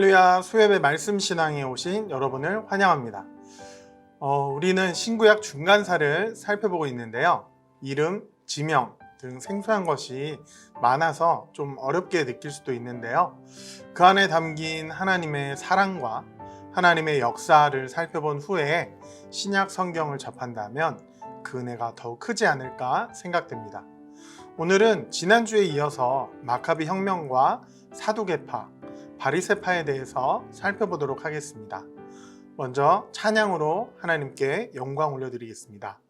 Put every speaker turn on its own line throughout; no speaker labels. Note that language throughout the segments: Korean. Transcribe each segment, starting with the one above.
할렐루야, 수협의 말씀 신앙에 오신 여러분을 환영합니다. 우리는 신구약 중간사를 살펴보고 있는데요. 이름, 지명 등 생소한 것이 많아서 좀 어렵게 느낄 수도 있는데요. 그 안에 담긴 하나님의 사랑과 하나님의 역사를 살펴본 후에 신약 성경을 접한다면 그 은혜가 더욱 크지 않을까 생각됩니다. 오늘은 지난주에 이어서 마카비 혁명과 사두개파, 바리새파에 대해서 살펴보도록 하겠습니다. 먼저 찬양으로 하나님께 영광 올려드리겠습니다.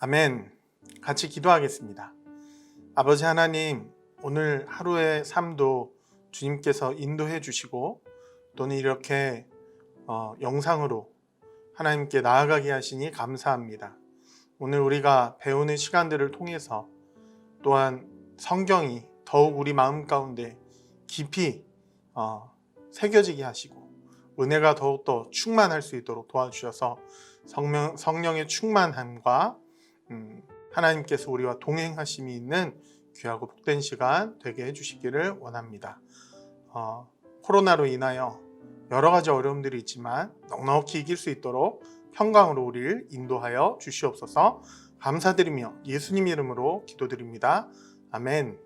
아멘. 같이 기도하겠습니다. 아버지 하나님, 오늘 하루의 삶도 주님께서 인도해 주시고 또는 이렇게 영상으로 하나님께 나아가게 하시니 감사합니다. 오늘 우리가 배우는 시간들을 통해서 또한 성경이 더욱 우리 마음 가운데 깊이 새겨지게 하시고 은혜가 더욱더 충만할 수 있도록 도와주셔서 성령의 충만함과 하나님께서 우리와 동행하심이 있는 귀하고 복된 시간 되게 해주시기를 원합니다. 코로나로 인하여 여러 가지 어려움들이 있지만 넉넉히 이길 수 있도록 평강으로 우리를 인도하여 주시옵소서. 감사드리며 예수님 이름으로 기도드립니다. 아멘.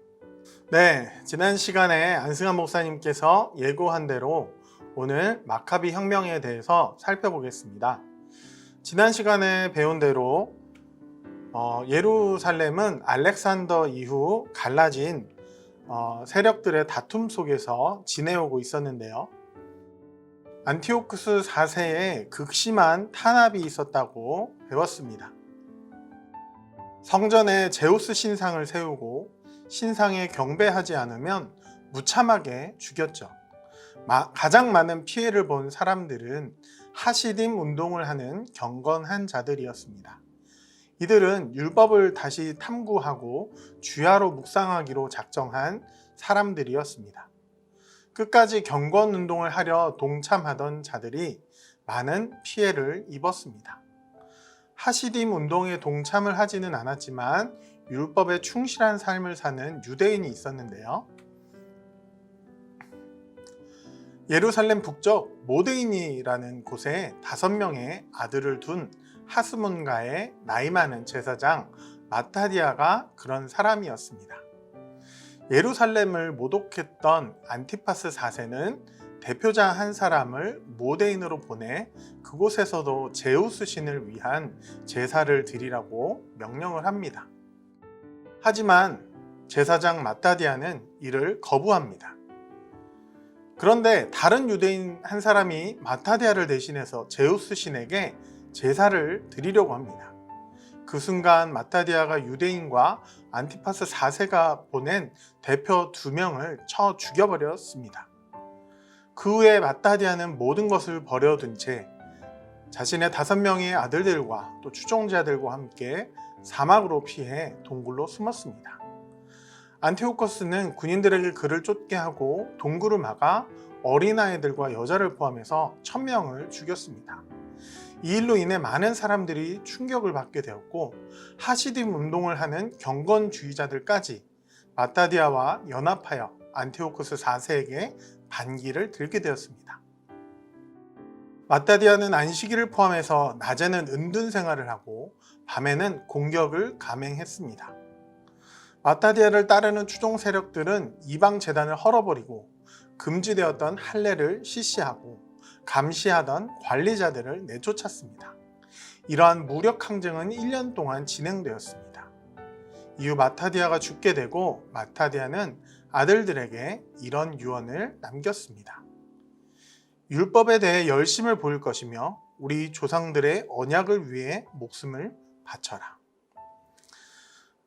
네, 지난 시간에 안승환 목사님께서 예고한 대로 오늘 마카비 혁명에 대해서 살펴보겠습니다. 지난 시간에 배운 대로 예루살렘은 알렉산더 이후 갈라진 세력들의 다툼 속에서 지내오고 있었는데요. 안티오쿠스 4세에 극심한 탄압이 있었다고 배웠습니다. 성전에 제우스 신상을 세우고 신상에 경배하지 않으면 무참하게 죽였죠. 가장 많은 피해를 본 사람들은 하시딤 운동을 하는 경건한 자들이었습니다. 이들은 율법을 다시 탐구하고 주야로 묵상하기로 작정한 사람들이었습니다. 끝까지 경건 운동을 하려 동참하던 자들이 많은 피해를 입었습니다. 하시딤 운동에 동참을 하지는 않았지만 율법에 충실한 삶을 사는 유대인이 있었는데요. 예루살렘 북쪽 모데인이라는 곳에 5명의 아들을 둔 하스몬가의 나이 많은 제사장 마타디아가 그런 사람이었습니다. 예루살렘을 모독했던 안티파스 4세는 대표자 한 사람을 모데인으로 보내 그곳에서도 제우스 신을 위한 제사를 드리라고 명령을 합니다. 하지만 제사장 마타디아는 이를 거부합니다. 그런데 다른 유대인 한 사람이 마타디아를 대신해서 제우스 신에게 제사를 드리려고 합니다. 그 순간 마타디아가 유대인과 안티파스 4세가 보낸 대표 2명을 쳐 죽여버렸습니다. 그 후에 마타디아는 모든 것을 버려둔 채 자신의 5명의 아들들과 또 추종자들과 함께 사막으로 피해 동굴로 숨었습니다. 안티오코스는 군인들에게 그를 쫓게 하고 동굴을 막아 어린아이들과 여자를 포함해서 1000명을 죽였습니다. 이 일로 인해 많은 사람들이 충격을 받게 되었고 하시딤 운동을 하는 경건주의자들까지 마타디아와 연합하여 안티오코스 4세에게 반기를 들게 되었습니다. 마타디아는 안식일을 포함해서 낮에는 은둔 생활을 하고 밤에는 공격을 감행했습니다. 마타디아를 따르는 추종 세력들은 이방 제단을 헐어버리고 금지되었던 할례를 실시하고 감시하던 관리자들을 내쫓았습니다. 이러한 무력 항쟁은 1년 동안 진행되었습니다. 이후 마타디아가 죽게 되고 마타디아는 아들들에게 이런 유언을 남겼습니다. 율법에 대해 열심을 보일 것이며 우리 조상들의 언약을 위해 목숨을 바쳐라.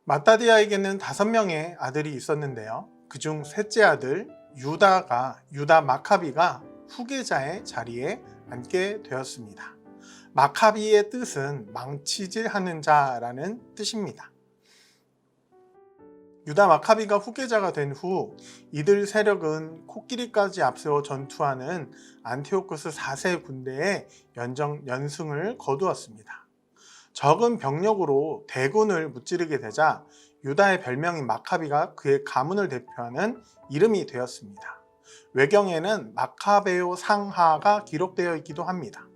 마타디아에게는 5명의 아들이 있었는데요. 그중 셋째 아들 유다 마카비가 후계자의 자리에 앉게 되었습니다. 마카비의 뜻은 망치질하는 자라는 뜻입니다. 유다 마카비가 후계자가 된 후 이들 세력은 코끼리까지 앞세워 전투하는 안티오코스 4세 군대에 연승을 거두었습니다. 적은 병력으로 대군을 무찌르게 되자 유다의 별명인 마카비가 그의 가문을 대표하는 이름이 되었습니다. 외경에는 마카베오 상하가 기록되어 있기도 합니다.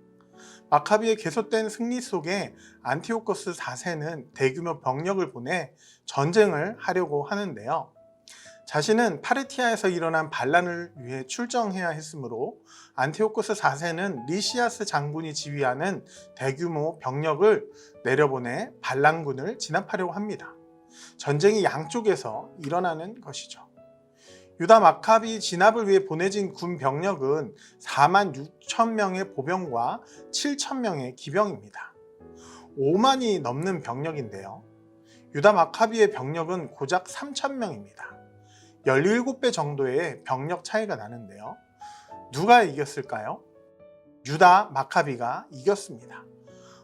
마카비의 계속된 승리 속에 안티오코스 4세는 대규모 병력을 보내 전쟁을 하려고 하는데요. 자신은 파르티아에서 일어난 반란을 위해 출정해야 했으므로 안티오코스 4세는 리시아스 장군이 지휘하는 대규모 병력을 내려보내 반란군을 진압하려고 합니다. 전쟁이 양쪽에서 일어나는 것이죠. 유다 마카비 진압을 위해 보내진 군 병력은 46,000명의 보병과 7,000명의 기병입니다. 5만이 넘는 병력인데요. 유다 마카비의 병력은 고작 3,000명입니다. 17배 정도의 병력 차이가 나는데요. 누가 이겼을까요? 유다 마카비가 이겼습니다.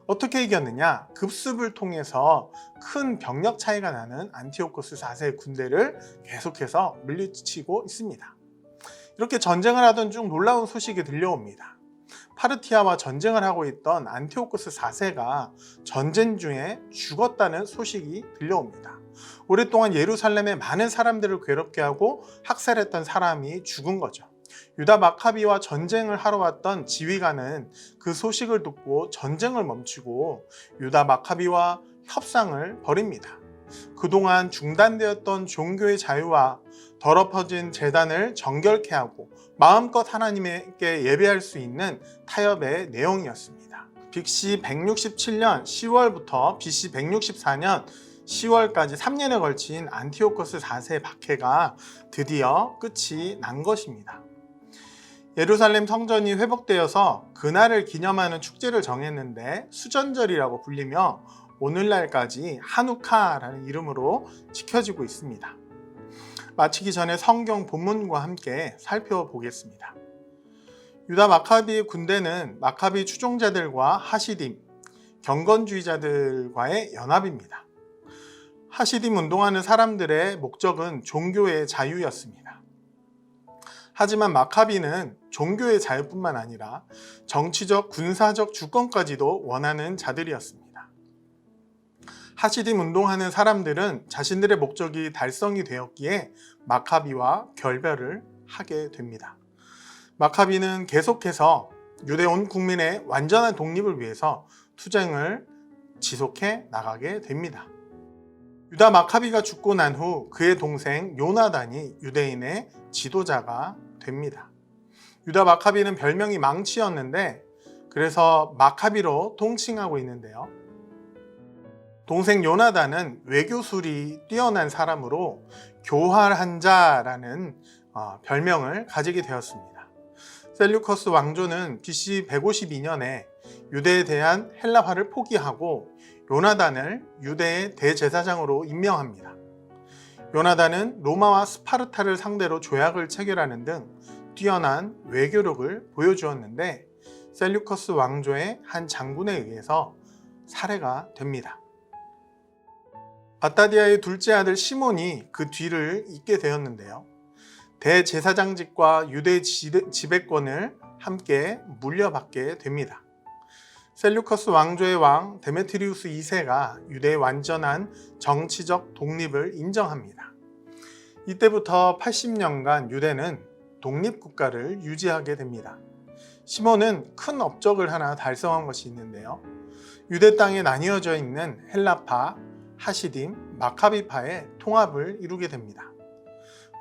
어떻게 이겼느냐? 급습을 통해서 큰 병력 차이가 나는 안티오코스 4세 군대를 계속해서 물리치고 있습니다. 이렇게 전쟁을 하던 중 놀라운 소식이 들려옵니다. 파르티아와 전쟁을 하고 있던 안티오코스 4세가 전쟁 중에 죽었다는 소식이 들려옵니다. 오랫동안 예루살렘의 많은 사람들을 괴롭게 하고 학살했던 사람이 죽은 거죠. 유다 마카비와 전쟁을 하러 왔던 지휘관은 그 소식을 듣고 전쟁을 멈추고 유다 마카비와 협상을 벌입니다. 그동안 중단되었던 종교의 자유와 더럽혀진 제단을 정결케 하고 마음껏 하나님께 예배할 수 있는 타협의 내용이었습니다. BC 167년 10월부터 BC 164년 10월까지 3년에 걸친 안티오코스 4세 박해가 드디어 끝이 난 것입니다. 예루살렘 성전이 회복되어서 그날을 기념하는 축제를 정했는데 수전절이라고 불리며 오늘날까지 하누카라는 이름으로 지켜지고 있습니다. 마치기 전에 성경 본문과 함께 살펴보겠습니다. 유다 마카비의 군대는 마카비 추종자들과 하시딤, 경건주의자들과의 연합입니다. 하시딤 운동하는 사람들의 목적은 종교의 자유였습니다. 하지만 마카비는 종교의 자유뿐만 아니라 정치적, 군사적 주권까지도 원하는 자들이었습니다. 하시딤 운동하는 사람들은 자신들의 목적이 달성이 되었기에 마카비와 결별을 하게 됩니다. 마카비는 계속해서 유대 온 국민의 완전한 독립을 위해서 투쟁을 지속해 나가게 됩니다. 유다 마카비가 죽고 난 후 그의 동생 요나단이 유대인의 지도자가 됩니다. 유다 마카비는 별명이 망치였는데 그래서 마카비로 통칭하고 있는데요. 동생 요나단은 외교술이 뛰어난 사람으로 교활한 자라는 별명을 가지게 되었습니다. 셀류커스 왕조는 BC 152년에 유대에 대한 헬라화를 포기하고 요나단을 유대의 대제사장으로 임명합니다. 요나단은 로마와 스파르타를 상대로 조약을 체결하는 등 뛰어난 외교력을 보여주었는데 셀류커스 왕조의 한 장군에 의해서 살해가 됩니다. 바타디아의 둘째 아들 시몬이 그 뒤를 잇게 되었는데요. 대제사장직과 유대 지배권을 함께 물려받게 됩니다. 셀류커스 왕조의 왕 데메트리우스 2세가 유대의 완전한 정치적 독립을 인정합니다. 이때부터 80년간 유대는 독립국가를 유지하게 됩니다. 시몬은 큰 업적을 하나 달성한 것이 있는데요. 유대 땅에 나뉘어져 있는 헬라파, 하시딤, 마카비파의 통합을 이루게 됩니다.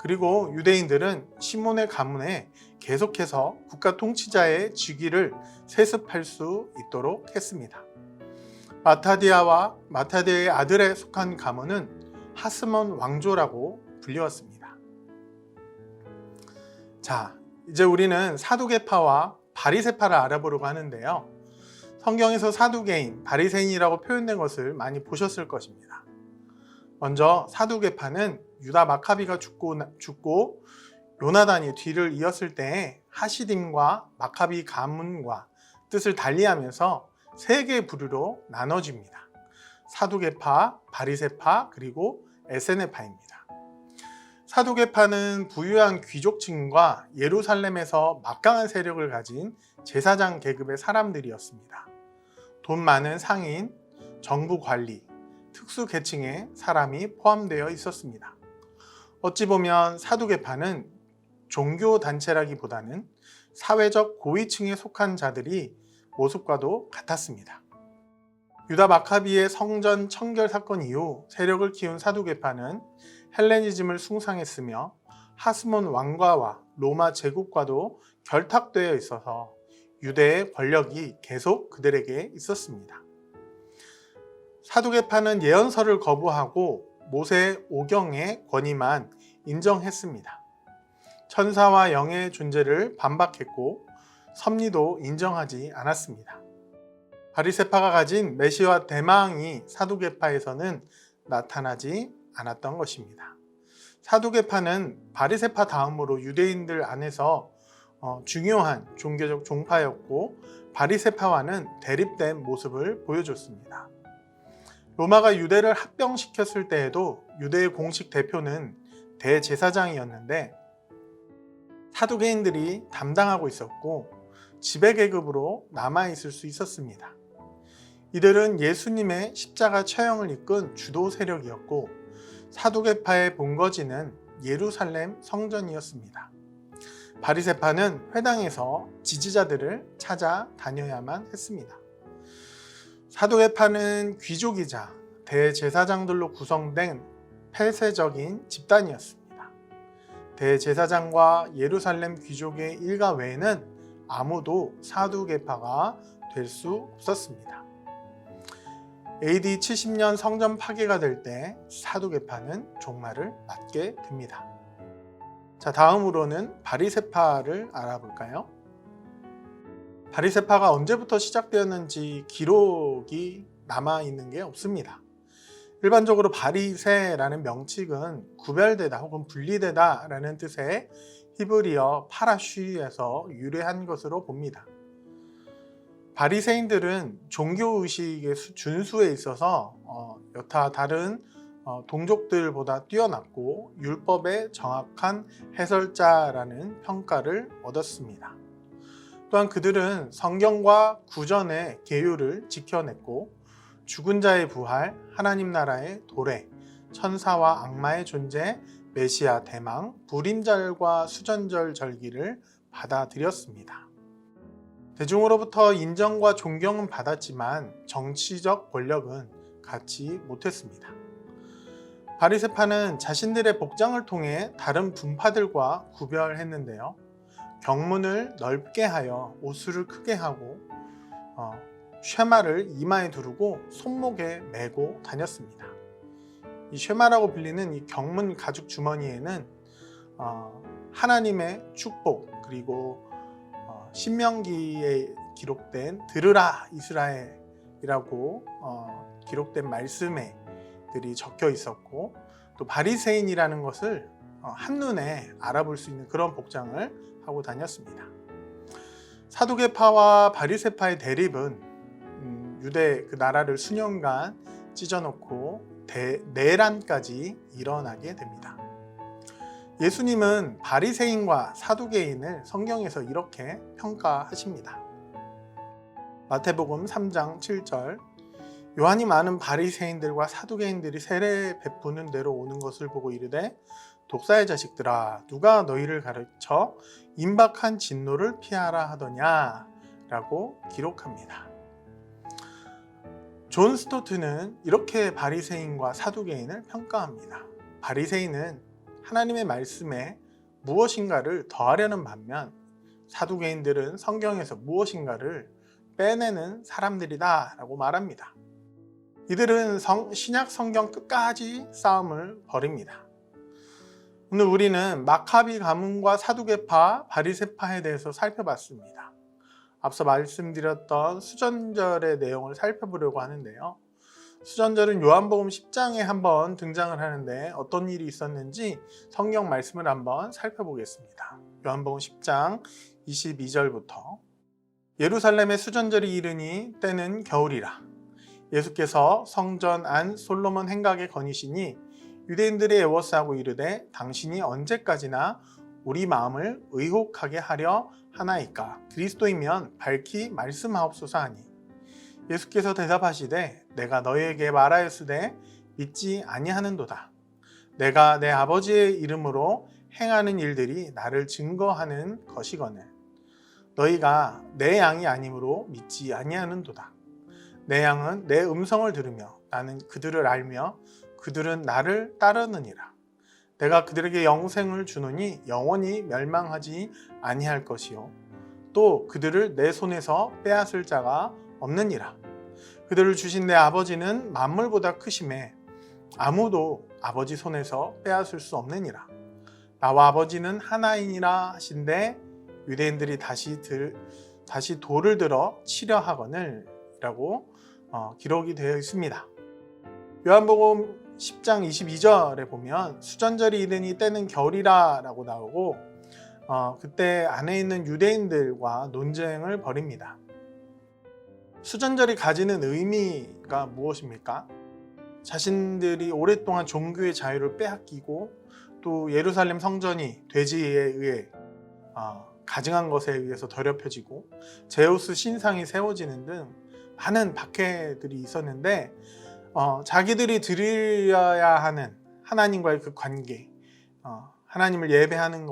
그리고 유대인들은 시몬의 가문에 계속해서 국가 통치자의 직위를 세습할 수 있도록 했습니다. 마타디아의 아들에 속한 가문은 하스몬 왕조라고 불리웠습니다. 자, 이제 우리는 사두개파와 바리새파를 알아보려고 하는데요. 성경에서 사두개인, 바리새인이라고 표현된 것을 많이 보셨을 것입니다. 먼저 사두개파는 유다 마카비가 죽고 요나단이 뒤를 이었을 때에 하시딤과 마카비 가문과 뜻을 달리하면서 세 개의 부류로 나눠집니다. 사두개파, 바리새파, 그리고 에세네파입니다. 사두개파는 부유한 귀족층과 예루살렘에서 막강한 세력을 가진 제사장 계급의 사람들이었습니다. 돈 많은 상인, 정부 관리, 특수 계층의 사람이 포함되어 있었습니다. 어찌 보면 사두개파는 종교 단체라기보다는 사회적 고위층에 속한 자들이 모습과도 같았습니다. 유다 마카비의 성전 청결 사건 이후 세력을 키운 사두개파는 헬레니즘을 숭상했으며 하스몬 왕과와 로마 제국과도 결탁되어 있어서 유대의 권력이 계속 그들에게 있었습니다. 사두개파는 예언서를 거부하고 모세 오경의 권위만 인정했습니다. 천사와 영의 존재를 반박했고 섭리도 인정하지 않았습니다. 바리새파가 가진 메시와 대망이 사두개파에서는 나타나지 않았던 것입니다. 사두개파는 바리새파 다음으로 유대인들 안에서 중요한 종교적 종파였고 바리새파와는 대립된 모습을 보여줬습니다. 로마가 유대를 합병시켰을 때에도 유대의 공식 대표는 대제사장이었는데 사두개인들이 담당하고 있었고 지배계급으로 남아있을 수 있었습니다. 이들은 예수님의 십자가 처형을 이끈 주도 세력이었고 사두개파의 본거지는 예루살렘 성전이었습니다. 바리새파는 회당에서 지지자들을 찾아다녀야만 했습니다. 사두개파는 귀족이자 대제사장들로 구성된 폐쇄적인 집단이었습니다. 대제사장과 예루살렘 귀족의 일가 외에는 아무도 사두개파가 될 수 없었습니다. AD 70년 성전 파괴가 될 때 사두개파는 종말을 맞게 됩니다. 자, 다음으로는 바리새파를 알아볼까요? 바리새파가 언제부터 시작되었는지 기록이 남아있는 게 없습니다. 일반적으로 바리새라는 명칭은 구별되다 혹은 분리되다 라는 뜻의 히브리어 파라쉬에서 유래한 것으로 봅니다. 바리새인들은 종교의식의 준수에 있어서 여타 다른 동족들보다 뛰어났고 율법의 정확한 해설자라는 평가를 얻었습니다. 또한 그들은 성경과 구전의 계율을 지켜냈고 죽은 자의 부활, 하나님 나라의 도래, 천사와 악마의 존재, 메시아 대망, 불임절과 수전절 절기를 받아들였습니다. 대중으로부터 인정과 존경은 받았지만 정치적 권력은 갖지 못했습니다. 바리새파는 자신들의 복장을 통해 다른 분파들과 구별했는데요. 경문을 넓게 하여 옷을 크게 하고 쉐마를 이마에 두르고 손목에 메고 다녔습니다. 이 쉐마라고 불리는 이 경문 가죽 주머니에는 하나님의 축복 그리고 신명기에 기록된 들으라 이스라엘이라고 기록된 말씀들이 적혀 있었고 또 바리새인이라는 것을 한눈에 알아볼 수 있는 그런 복장을 하고 다녔습니다. 사두개파와 바리새파의 대립은 유대 그 나라를 수년간 찢어놓고 내란까지 일어나게 됩니다. 예수님은 바리새인과 사두개인을 성경에서 이렇게 평가하십니다. 마태복음 3장 7절 요한이 많은 바리새인들과 사두개인들이 세례 베푸는 데로 오는 것을 보고 이르되 독사의 자식들아 누가 너희를 가르쳐 임박한 진노를 피하라 하더냐 라고 기록합니다. 존 스토트는 이렇게 바리새인과 사두개인을 평가합니다. 바리새인은 하나님의 말씀에 무엇인가를 더하려는 반면 사두개인들은 성경에서 무엇인가를 빼내는 사람들이다 라고 말합니다. 이들은 신약 성경 끝까지 싸움을 벌입니다. 오늘 우리는 마카비 가문과 사두개파, 바리새파에 대해서 살펴봤습니다. 앞서 말씀드렸던 수전절의 내용을 살펴보려고 하는데요. 수전절은 요한복음 10장에 한번 등장을 하는데 어떤 일이 있었는지 성경 말씀을 한번 살펴보겠습니다. 요한복음 10장 22절부터 예루살렘의 수전절이 이르니 때는 겨울이라 예수께서 성전 안 솔로몬 행각에 거니시니 유대인들이 애워싸고 이르되 당신이 언제까지나 우리 마음을 의혹하게 하려 하나이까 그리스도이면 밝히 말씀하옵소서 하니 예수께서 대답하시되 내가 너희에게 말하였으되 믿지 아니하는도다. 내가 내 아버지의 이름으로 행하는 일들이 나를 증거하는 것이거늘 너희가 내 양이 아니므로 믿지 아니하는도다. 내 양은 내 음성을 들으며 나는 그들을 알며 그들은 나를 따르느니라. 내가 그들에게 영생을 주노니 영원히 멸망하지 아니할 것이요 또 그들을 내 손에서 빼앗을 자가 없느니라. 그들을 주신 내 아버지는 만물보다 크심에 아무도 아버지 손에서 빼앗을 수 없느니라. 나와 아버지는 하나이니라 하신데 유대인들이 다시 돌을 들어 치려 하거늘 라고 기록이 되어 있습니다. 요한복음 10장 22절에 보면 수전절이 이르니 때는 겨울이라 라고 나오고 그때 안에 있는 유대인들과 논쟁을 벌입니다. 수전절이 가지는 의미가 무엇입니까? 자신들이 오랫동안 종교의 자유를 빼앗기고 또 예루살렘 성전이 돼지에 의해 가증한 것에 의해서 더럽혀지고 제우스 신상이 세워지는 등 많은 박해들이 있었는데 자기들이 드려야 하는 하나님과의 그 관계, 하나님을 예배하는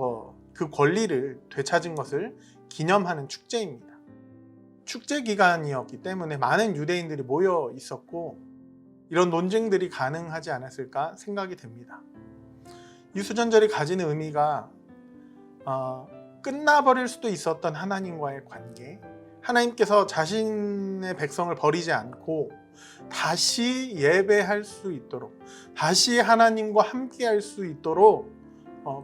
그 권리를 되찾은 것을 기념하는 축제입니다. 축제 기간이었기 때문에 많은 유대인들이 모여 있었고 이런 논쟁들이 가능하지 않았을까 생각이 됩니다. 이 수전절이 가지는 의미가 끝나버릴 수도 있었던 하나님과의 관계, 하나님께서 자신의 백성을 버리지 않고 다시 예배할 수 있도록, 다시 하나님과 함께 할 수 있도록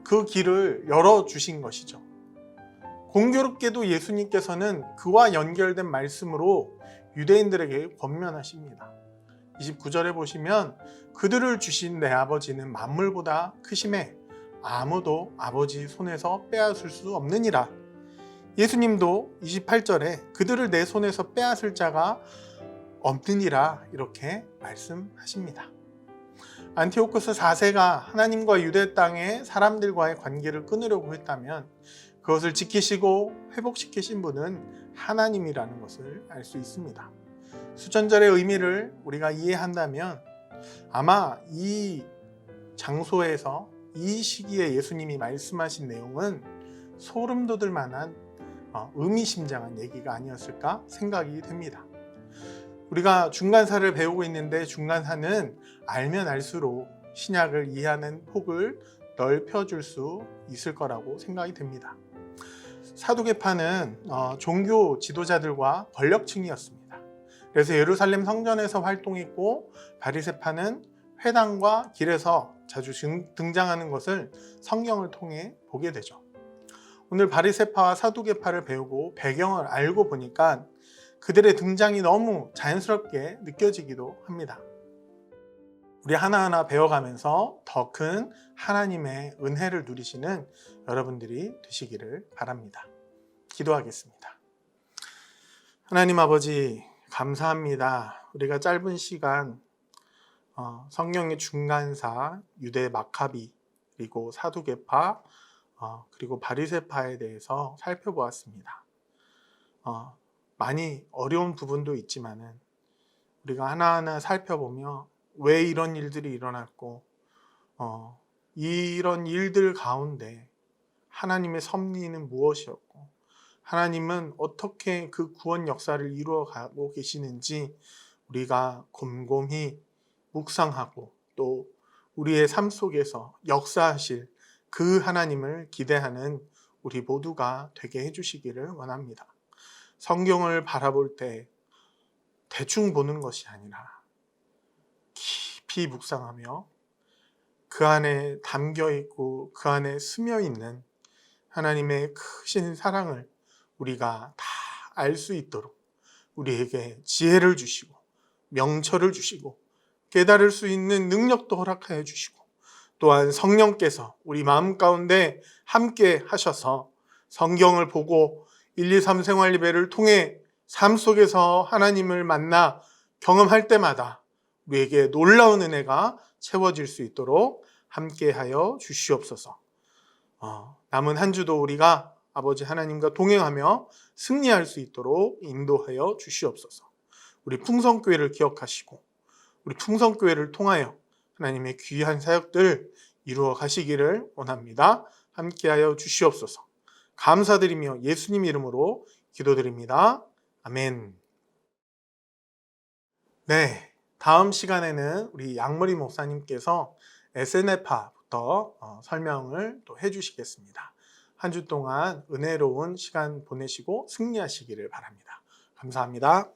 그 길을 열어주신 것이죠. 공교롭게도 예수님께서는 그와 연결된 말씀으로 유대인들에게 권면하십니다. 29절에 보시면 그들을 주신 내 아버지는 만물보다 크심에 아무도 아버지 손에서 빼앗을 수 없느니라. 예수님도 28절에 그들을 내 손에서 빼앗을 자가 없느니라 이렇게 말씀하십니다. 안티오쿠스 4세가 하나님과 유대 땅의 사람들과의 관계를 끊으려고 했다면 그것을 지키시고 회복시키신 분은 하나님이라는 것을 알 수 있습니다. 수천절의 의미를 우리가 이해한다면 아마 이 장소에서 이 시기에 예수님이 말씀하신 내용은 소름 돋을 만한 의미심장한 얘기가 아니었을까 생각이 됩니다. 우리가 중간사를 배우고 있는데 중간사는 알면 알수록 신약을 이해하는 폭을 넓혀줄 수 있을 거라고 생각이 됩니다. 사두개파는 종교 지도자들과 권력층이었습니다. 그래서 예루살렘 성전에서 활동했고 바리새파는 회당과 길에서 자주 등장하는 것을 성경을 통해 보게 되죠. 오늘 바리새파와 사두개파를 배우고 배경을 알고 보니까 그들의 등장이 너무 자연스럽게 느껴지기도 합니다. 우리 하나하나 배워가면서 더 큰 하나님의 은혜를 누리시는 여러분들이 되시기를 바랍니다. 기도하겠습니다. 하나님 아버지 감사합니다. 우리가 짧은 시간 성경의 중간사, 유대 마카비, 그리고 사두개파, 그리고 바리새파에 대해서 살펴보았습니다. 많이 어려운 부분도 있지만은 우리가 하나하나 살펴보며 왜 이런 일들이 일어났고 이런 일들 가운데 하나님의 섭리는 무엇이었고 하나님은 어떻게 그 구원 역사를 이루어가고 계시는지 우리가 곰곰이 묵상하고 또 우리의 삶 속에서 역사하실 그 하나님을 기대하는 우리 모두가 되게 해주시기를 원합니다. 성경을 바라볼 때 대충 보는 것이 아니라 깊이 묵상하며 그 안에 담겨 있고 그 안에 스며 있는 하나님의 크신 사랑을 우리가 다 알 수 있도록 우리에게 지혜를 주시고 명철을 주시고 깨달을 수 있는 능력도 허락하여 주시고 또한 성령께서 우리 마음 가운데 함께 하셔서 성경을 보고 1, 2, 3 생활예배를 통해 삶 속에서 하나님을 만나 경험할 때마다 우리에게 놀라운 은혜가 채워질 수 있도록 함께하여 주시옵소서. 남은 한 주도 우리가 아버지 하나님과 동행하며 승리할 수 있도록 인도하여 주시옵소서. 우리 풍성교회를 기억하시고 우리 풍성교회를 통하여 하나님의 귀한 사역들 이루어 가시기를 원합니다. 함께하여 주시옵소서. 감사드리며 예수님 이름으로 기도드립니다. 아멘. 네, 다음 시간에는 우리 양머리 목사님께서 SNF파부터 설명을 또 해주시겠습니다. 한 주 동안 은혜로운 시간 보내시고 승리하시기를 바랍니다. 감사합니다.